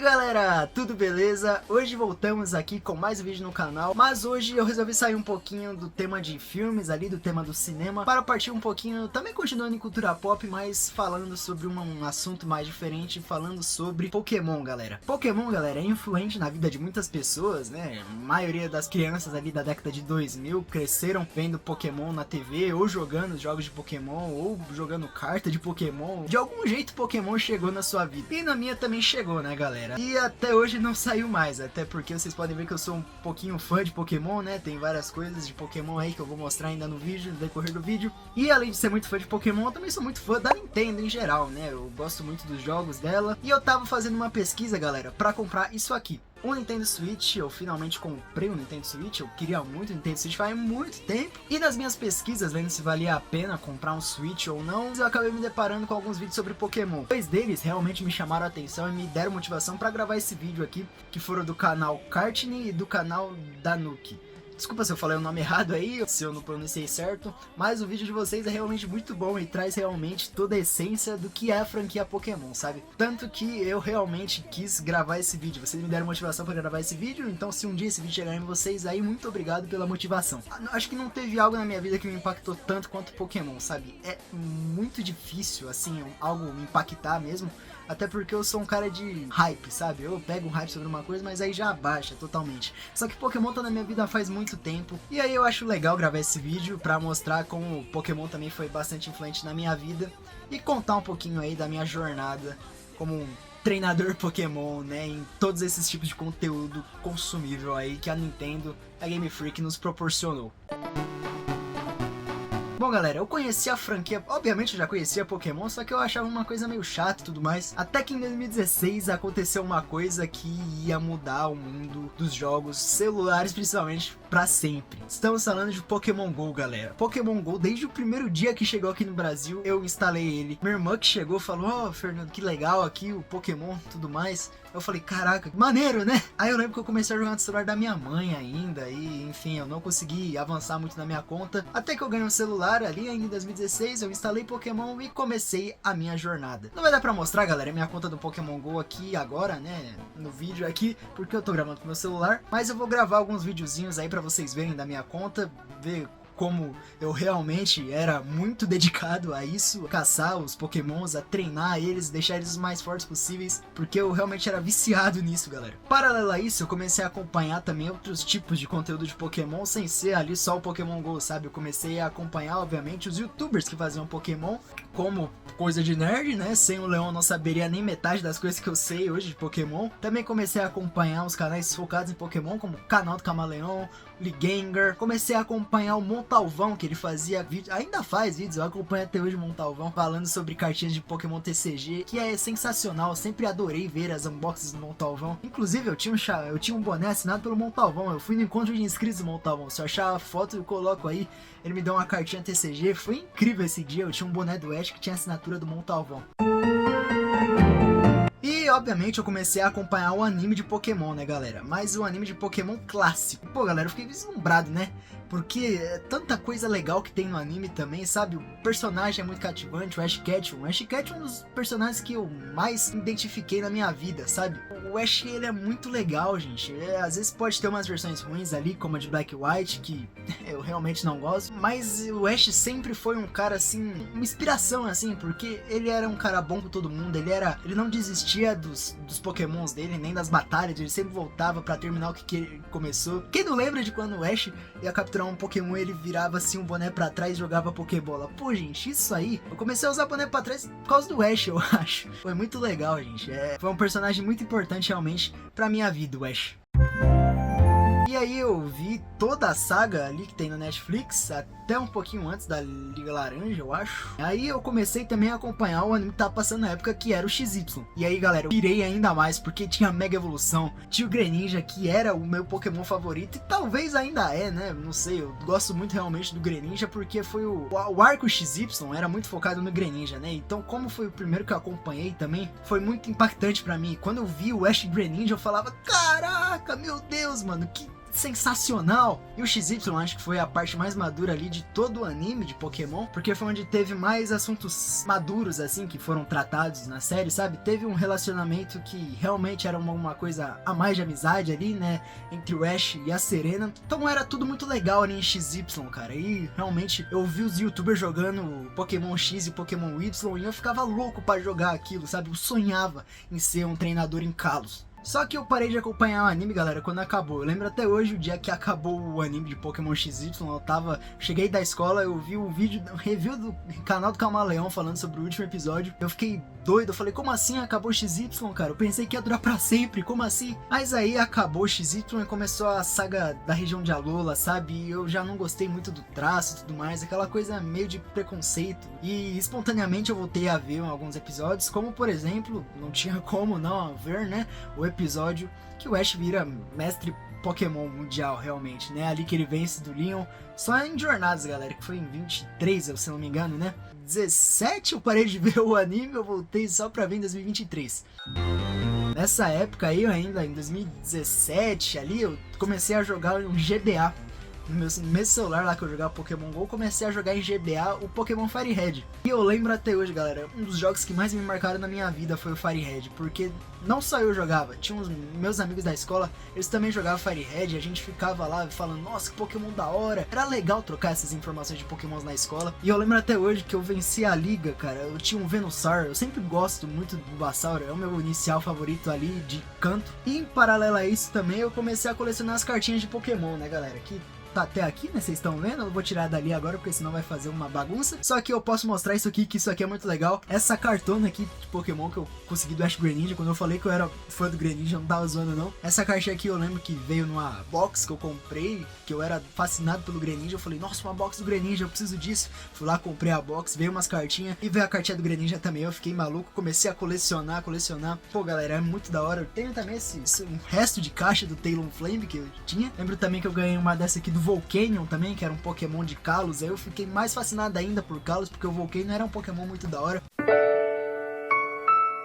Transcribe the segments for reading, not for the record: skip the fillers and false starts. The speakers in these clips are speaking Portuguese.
galera, tudo beleza? Hoje voltamos aqui com mais um vídeo no canal, mas hoje eu resolvi sair um pouquinho do tema de filmes ali, do tema do cinema, para partir um pouquinho, também continuando em cultura pop, mas falando sobre um assunto mais diferente, falando sobre Pokémon, galera. Pokémon, galera, é influente na vida de muitas pessoas, né? A maioria das crianças ali da década de 2000 cresceram vendo Pokémon na TV, ou jogando jogos de Pokémon, ou jogando carta de Pokémon. De algum jeito Pokémon chegou na sua vida, e na minha também chegou, né, galera? E até hoje não saiu mais, até porque vocês podem ver que eu sou um pouquinho fã de Pokémon, né? Tem várias coisas de Pokémon aí que eu vou mostrar ainda no vídeo, no decorrer do vídeo. E além de ser muito fã de Pokémon, eu também sou muito fã da Nintendo em geral, né? Eu gosto muito dos jogos dela. E eu tava fazendo uma pesquisa, galera, pra comprar isso aqui. O Nintendo Switch, eu finalmente comprei o Nintendo Switch, eu queria muito o Nintendo Switch faz muito tempo. E nas minhas pesquisas, vendo se valia a pena comprar um Switch ou não, eu acabei me deparando com alguns vídeos sobre Pokémon. Dois deles realmente me chamaram a atenção e me deram motivação para gravar esse vídeo aqui, que foram do canal Kartney e do canal Danuki. Desculpa se eu falei o nome errado aí, se eu não pronunciei certo, mas o vídeo de vocês é realmente muito bom e traz realmente toda a essência do que é a franquia Pokémon, sabe? Tanto que eu realmente quis gravar esse vídeo, vocês me deram motivação para gravar esse vídeo, então se um dia esse vídeo chegar em vocês aí, muito obrigado pela motivação. Acho que não teve algo na minha vida que me impactou tanto quanto Pokémon, sabe? É muito difícil, assim, algo me impactar mesmo. Até porque eu sou um cara de hype, sabe? Eu pego um hype sobre uma coisa, mas aí já abaixa totalmente. Só que Pokémon tá na minha vida faz muito tempo. E aí eu acho legal gravar esse vídeo pra mostrar como o Pokémon também foi bastante influente na minha vida. E contar um pouquinho aí da minha jornada como um treinador Pokémon, né? Em todos esses tipos de conteúdo consumível aí que a Nintendo, a Game Freak nos proporcionou. Bom, galera, eu conhecia a franquia, obviamente eu já conhecia Pokémon, só que eu achava uma coisa meio chata e tudo mais. Até que em 2016 aconteceu uma coisa que ia mudar o mundo dos jogos celulares, principalmente, pra sempre. Estamos falando de Pokémon GO, galera. Pokémon GO, desde o primeiro dia que chegou aqui no Brasil, eu instalei ele. Minha irmã que chegou falou, ó, Fernando, que legal aqui o Pokémon e tudo mais. Eu falei, caraca, maneiro, né? Aí eu lembro que eu comecei a jogar no celular da minha mãe ainda, e enfim, eu não consegui avançar muito na minha conta. Até que eu ganhei um celular ali em 2016, eu instalei Pokémon e comecei a minha jornada. Não vai dar pra mostrar, galera, minha conta do Pokémon GO aqui agora, né? No vídeo aqui, porque eu tô gravando com meu celular. Mas eu vou gravar alguns videozinhos aí pra vocês verem da minha conta, ver como eu realmente era muito dedicado a isso, a caçar os Pokémons, a treinar eles, deixar eles os mais fortes possíveis, porque eu realmente era viciado nisso, galera. Paralelo a isso, eu comecei a acompanhar também outros tipos de conteúdo de Pokémon, sem ser ali só o Pokémon GO, sabe? Eu comecei a acompanhar, obviamente, os youtubers que faziam Pokémon, como coisa de nerd, né? Sem o Leon eu não saberia nem metade das coisas que eu sei hoje de Pokémon. Também comecei a acompanhar os canais focados em Pokémon, como o canal do Camaleão, Ligengar. Comecei a acompanhar o Montalvão, que ele fazia vídeo, ainda faz vídeos, eu acompanho até hoje o Montalvão, falando sobre cartinhas de Pokémon TCG, que é sensacional, eu sempre adorei ver as unboxings do Montalvão. Inclusive, eu tinha um boné assinado pelo Montalvão, eu fui no encontro de inscritos do Montalvão, se eu achar a foto eu coloco aí, ele me deu uma cartinha TCG, foi incrível esse dia, eu tinha um boné do Ash que tinha a assinatura do Montalvão. E, obviamente, eu comecei a acompanhar o anime de Pokémon, né, galera? Mas o anime de Pokémon clássico. Pô, galera, eu fiquei vislumbrado, né? Porque é tanta coisa legal que tem no anime também, sabe? O personagem é muito cativante, o Ash Ketchum. O Ash Ketchum é um dos personagens que eu mais identifiquei na minha vida, sabe? O Ash, ele é muito legal, gente. Às vezes pode ter umas versões ruins ali, como a de Black White, que eu realmente não gosto. Mas o Ash sempre foi um cara, assim, uma inspiração, assim, porque ele era um cara bom com todo mundo. Ele não desistia dos Pokémons dele, nem das batalhas. Ele sempre voltava pra terminar o que ele começou. Quem não lembra de quando o Ash ia capturar um Pokémon, ele virava assim um boné pra trás e jogava Pokébola? Pô, gente, isso aí, eu comecei a usar boné pra trás por causa do Ash, eu acho. Foi muito legal, gente. Foi um personagem muito importante realmente pra minha vida, o Ash. E aí eu vi toda a saga ali que tem no Netflix, até um pouquinho antes da Liga Laranja, eu acho. Aí eu comecei também a acompanhar o anime que tava passando na época, que era o XY. E aí, galera, eu pirei ainda mais, porque tinha a Mega Evolução, tinha o Greninja, que era o meu Pokémon favorito, e talvez ainda é, né? Não sei, eu gosto muito realmente do Greninja, porque foi o arco XY era muito focado no Greninja, né? Então, como foi o primeiro que eu acompanhei também, foi muito impactante pra mim. Quando eu vi o Ash Greninja, eu falava, caraca! caraca, meu Deus, mano, que sensacional. E o XY acho que foi a parte mais madura ali de todo o anime de Pokémon, porque foi onde teve mais assuntos maduros assim que foram tratados na série, sabe? Teve um relacionamento que realmente era uma coisa a mais de amizade ali, né, entre o Ash e a Serena. Então era tudo muito legal ali em XY, cara. E realmente eu vi os youtubers jogando Pokémon X e Pokémon Y e eu ficava louco pra jogar aquilo, sabe? Eu sonhava em ser um treinador em Kalos. Só que eu parei de acompanhar o anime, galera, quando acabou. Eu lembro até hoje o dia que acabou o anime de Pokémon XY. Cheguei da escola, eu vi o review do canal do Camaleão falando sobre o último episódio. Eu fiquei doido, eu falei, como assim acabou XY, cara? Eu pensei que ia durar pra sempre, como assim? Mas aí acabou XY e começou a saga da região de Alola, sabe? E eu já não gostei muito do traço e tudo mais, aquela coisa meio de preconceito. E espontaneamente eu voltei a ver alguns episódios, como por exemplo, não tinha como não ver, né? O episódio que o Ash vira mestre Pokémon mundial, realmente, né? Ali que ele vence do Leon, só em jornadas, galera, que foi em 23, se não me engano, né? 17 eu parei de ver o anime, eu voltei só pra ver em 2023. Nessa época aí, ainda em 2017, ali, eu comecei a jogar um GBA. No meu celular lá que eu jogava Pokémon GO, comecei a jogar em GBA o Pokémon Fire Red. E eu lembro até hoje, galera, um dos jogos que mais me marcaram na minha vida foi o Fire Red, porque não só eu jogava, tinha uns meus amigos da escola, eles também jogavam Fire Red, a gente ficava lá falando, nossa, que Pokémon da hora. Era legal trocar essas informações de Pokémons na escola. E eu lembro até hoje que eu venci a liga, cara, eu tinha um Venusaur, eu sempre gosto muito do Bulbasaur, é o meu inicial favorito ali de canto. E em paralelo a isso também, eu comecei a colecionar as cartinhas de Pokémon, né, galera, que tá até aqui, né? Vocês estão vendo? Eu não vou tirar dali agora, porque senão vai fazer uma bagunça. Só que eu posso mostrar isso aqui, que isso aqui é muito legal. Essa cartona aqui de Pokémon que eu consegui do Ash Greninja. Quando eu falei que eu era fã do Greninja, eu não tava zoando não. Essa cartinha aqui eu lembro que veio numa box que eu comprei, que eu era fascinado pelo Greninja. Eu falei, nossa, uma box do Greninja, eu preciso disso. Fui lá, comprei a box, veio umas cartinhas e veio a cartinha do Greninja também. Eu fiquei maluco, comecei a colecionar. Pô, galera, é muito da hora. Eu tenho também um resto de caixa do Talonflame que eu tinha. Lembro também que eu ganhei uma dessa aqui do Volcanion também, que era um Pokémon de Kalos. Aí eu fiquei mais fascinado ainda por Kalos, porque o Volcanion era um Pokémon muito da hora.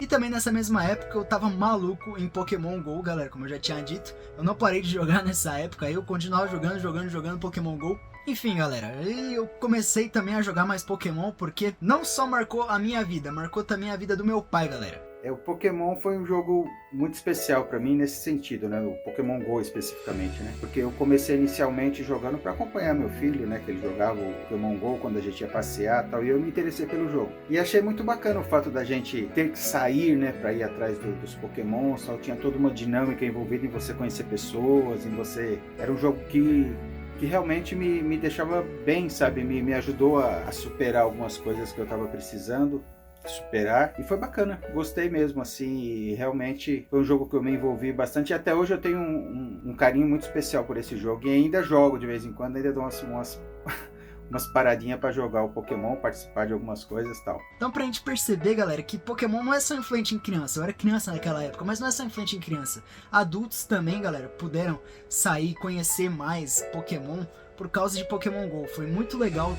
E também nessa mesma época eu tava maluco em Pokémon GO, galera, como eu já tinha dito. Eu não parei de jogar nessa época, aí eu continuava jogando Pokémon GO. Enfim, galera, eu comecei também a jogar mais Pokémon porque não só marcou a minha vida, marcou também a vida do meu pai, galera. O Pokémon foi um jogo muito especial pra mim nesse sentido, né? O Pokémon GO especificamente, né? Porque eu comecei inicialmente jogando pra acompanhar meu filho, né? Que ele jogava o Pokémon GO quando a gente ia passear e tal, e eu me interessei pelo jogo. E achei muito bacana o fato da gente ter que sair, né? Pra ir atrás dos Pokémons, só tinha toda uma dinâmica envolvida em você conhecer pessoas, em você... Era um jogo que realmente me deixava bem, sabe? Me ajudou a superar algumas coisas que eu tava precisando superar, e foi bacana, gostei mesmo, assim, e realmente foi um jogo que eu me envolvi bastante, e até hoje eu tenho um carinho muito especial por esse jogo, e ainda jogo de vez em quando, ainda dou umas paradinhas pra jogar o Pokémon, participar de algumas coisas e tal. Então pra gente perceber, galera, que Pokémon não é só influente em criança. Eu era criança naquela época, mas não é só influente em criança. Adultos também, galera, puderam sair, conhecer mais Pokémon por causa de Pokémon GO. Foi muito legal.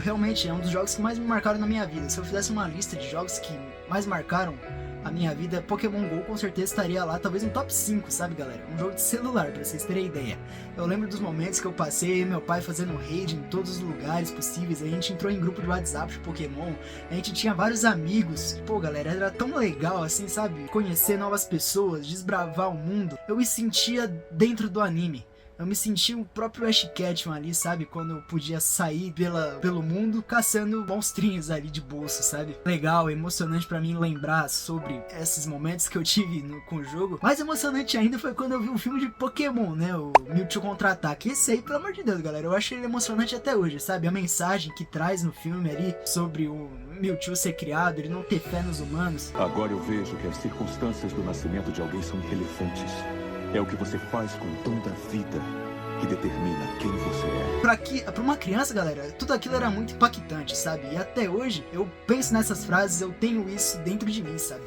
Realmente é um dos jogos que mais me marcaram na minha vida. Se eu fizesse uma lista de jogos que mais marcaram a minha vida, Pokémon GO com certeza estaria lá, talvez no top 5, sabe, galera? Um jogo de celular, pra vocês terem ideia. Eu lembro dos momentos que eu passei, meu pai fazendo raid em todos os lugares possíveis. A gente entrou em grupo de WhatsApp de Pokémon, a gente tinha vários amigos. Pô, galera, era tão legal assim, sabe? Conhecer novas pessoas, desbravar o mundo. Eu me sentia dentro do anime. Eu me senti o próprio Ash Ketchum ali, sabe? Quando eu podia sair pelo mundo caçando monstrinhos ali de bolso, sabe? Legal, emocionante pra mim lembrar sobre esses momentos que eu tive com o jogo. Mais emocionante ainda foi quando eu vi um filme de Pokémon, né? O Mewtwo Contra-Ataque. Esse aí, pelo amor de Deus, galera, eu acho ele emocionante até hoje, sabe? A mensagem que traz no filme ali sobre o Mewtwo ser criado, ele não ter fé nos humanos. Agora eu vejo que as circunstâncias do nascimento de alguém são irrelevantes. É o que você faz com o dom da vida. que determina quem você é. Pra uma criança, galera, tudo aquilo era muito impactante, sabe? E até hoje, eu penso nessas frases, eu tenho isso dentro de mim, sabe?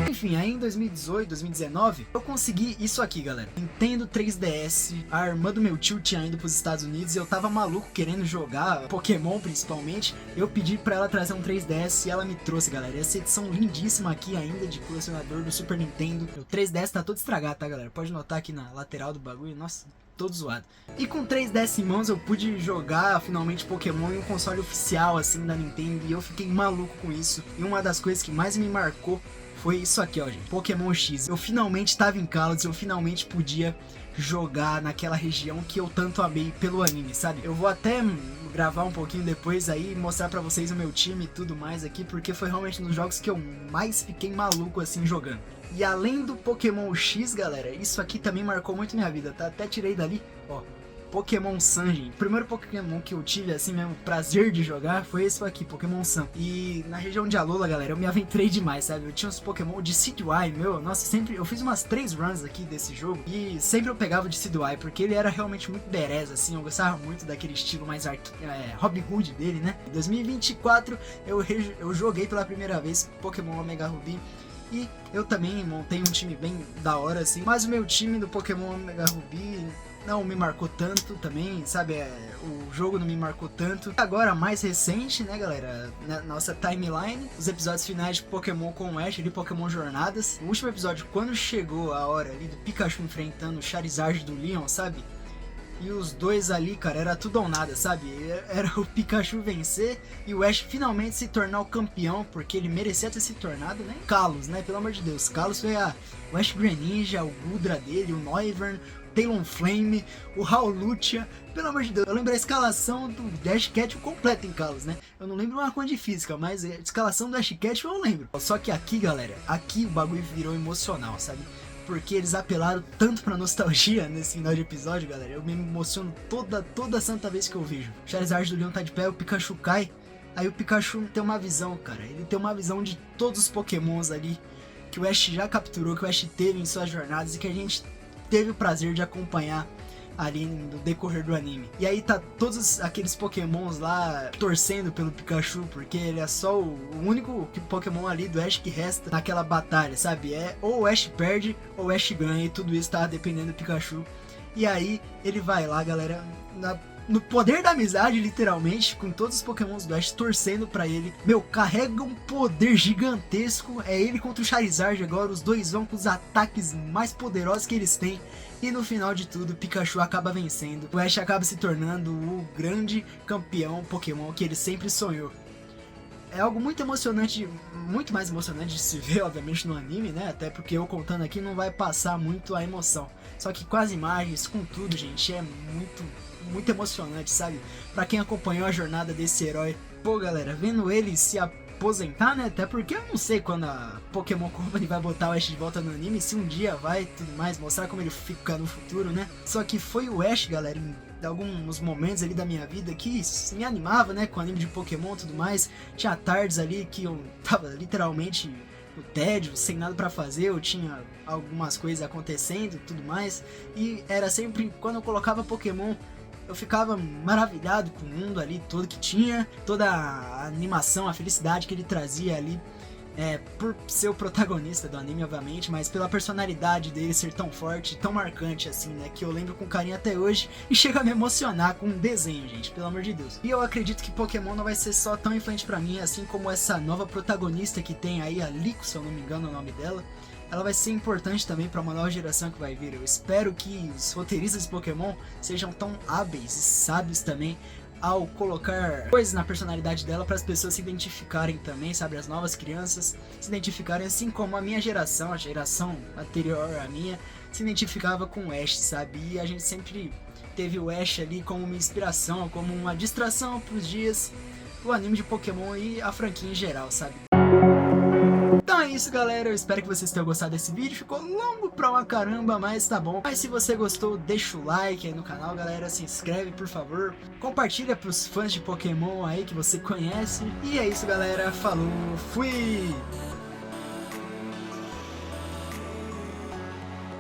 Enfim, aí em 2018, 2019, eu consegui isso aqui, galera. Nintendo 3DS, a irmã do meu tio tinha ido pros Estados Unidos e eu tava maluco querendo jogar Pokémon, principalmente. Eu pedi pra ela trazer um 3DS e ela me trouxe, galera. Essa edição lindíssima aqui ainda de colecionador do Super Nintendo. O 3DS tá todo estragado, tá, galera? Pode notar aqui na lateral do bagulho, nossa, todo zoado. E com 3DS em mãos eu pude jogar finalmente Pokémon em um console oficial, assim, da Nintendo. E eu fiquei maluco com isso. E uma das coisas que mais me marcou foi isso aqui, ó, gente, Pokémon X. Eu finalmente tava em Kalos, eu finalmente podia jogar naquela região que eu tanto amei pelo anime, sabe? Eu vou até gravar um pouquinho depois aí e mostrar pra vocês o meu time e tudo mais aqui, porque foi realmente um dos jogos que eu mais fiquei maluco assim jogando. E além do Pokémon X, galera, isso aqui também marcou muito minha vida, tá? Até tirei dali, ó. Pokémon Sun, gente. O primeiro Pokémon que eu tive, assim mesmo, prazer de jogar foi esse aqui, Pokémon Sun. E na região de Alola, galera, eu me aventurei demais, sabe? Eu tinha uns Pokémon de Decidueye, meu, nossa, sempre... Eu fiz umas 3 runs aqui desse jogo e sempre eu pegava o Decidueye, porque ele era realmente muito badass, assim, eu gostava muito daquele estilo mais Robin Hood dele, né? Em 2024, eu joguei pela primeira vez Pokémon Omega Ruby. E eu também montei um time bem da hora, assim. Mas o meu time do Pokémon Omega Ruby não me marcou tanto também, sabe? O jogo não me marcou tanto. Agora, mais recente, né, galera? Na nossa timeline, os episódios finais de Pokémon com o Ash, ali, Pokémon Jornadas. O último episódio, quando chegou a hora ali do Pikachu enfrentando o Charizard do Leon, sabe? E os dois ali, cara, era tudo ou nada, sabe? Era o Pikachu vencer e o Ash finalmente se tornar o campeão, porque ele merecia ter se tornado, né? Kalos, né? Pelo amor de Deus. Kalos foi o Ash Greninja, o Gudra dele, o Noivern, o Talonflame, o Hawlucha. Pelo amor de Deus, eu lembro a escalação do Ash Ketchum completa em Kalos, né? Eu não lembro uma coisa de física, mas a escalação do Ash Ketchum eu lembro. Só que aqui, galera, aqui o bagulho virou emocional, sabe? Porque eles apelaram tanto pra nostalgia nesse final de episódio, galera. Eu me emociono toda santa vez que eu vejo. O Charizard do Leon tá de pé, o Pikachu cai. Aí o Pikachu tem uma visão, cara. Ele tem uma visão de todos os Pokémons ali que o Ash já capturou, que o Ash teve em suas jornadas e que a gente teve o prazer de acompanhar ali no decorrer do anime. E aí tá todos aqueles Pokémons lá torcendo pelo Pikachu, porque ele é só o único Pokémon ali do Ash que resta naquela batalha, sabe? Ou o Ash perde ou o Ash ganha, e tudo isso tá dependendo do Pikachu. E aí ele vai lá, galera, no poder da amizade, literalmente, com todos os Pokémons do Ash torcendo pra ele. Meu, carrega um poder gigantesco. É ele contra o Charizard agora. Os dois vão com os ataques mais poderosos que eles têm. E no final de tudo, Pikachu acaba vencendo. O Ash acaba se tornando o grande campeão Pokémon que ele sempre sonhou. É algo muito emocionante, muito mais emocionante de se ver, obviamente, no anime, né? Até porque eu contando aqui não vai passar muito a emoção. Só que com as imagens, com tudo, gente, é muito emocionante, sabe? Pra quem acompanhou a jornada desse herói. Pô, galera, vendo ele se aposentar, né? Até porque eu não sei quando a Pokémon Company vai botar o Ash de volta no anime, se um dia vai e tudo mais, mostrar como ele fica no futuro, né? Só que foi o Ash, galera, em alguns momentos ali da minha vida que me animava, né? Com anime de Pokémon e tudo mais. Tinha tardes ali que eu tava literalmente no tédio, sem nada pra fazer, eu tinha algumas coisas acontecendo e tudo mais. E era sempre, quando eu colocava Pokémon, eu ficava maravilhado com o mundo ali todo que tinha, toda a animação, a felicidade que ele trazia ali, por ser o protagonista do anime, obviamente, mas pela personalidade dele ser tão forte, tão marcante assim, né, que eu lembro com carinho até hoje e chega a me emocionar com um desenho, gente, pelo amor de Deus. E eu acredito que Pokémon não vai ser só tão influente pra mim, assim como essa nova protagonista que tem aí, a Liko, se eu não me engano o nome dela. Ela vai ser importante também para uma nova geração que vai vir. Eu espero que os roteiristas de Pokémon sejam tão hábeis e sábios também ao colocar coisas na personalidade dela para as pessoas se identificarem também, sabe? As novas crianças se identificarem, assim como a minha geração, a geração anterior à minha, se identificava com o Ash, sabe? E a gente sempre teve o Ash ali como uma inspiração, como uma distração para os dias do anime de Pokémon e a franquia em geral, sabe? Então é isso, galera, eu espero que vocês tenham gostado desse vídeo, ficou longo pra uma caramba, mas tá bom. Mas se você gostou, deixa o like aí no canal, galera, se inscreve, por favor, compartilha pros fãs de Pokémon aí que você conhece. E é isso, galera, falou, fui!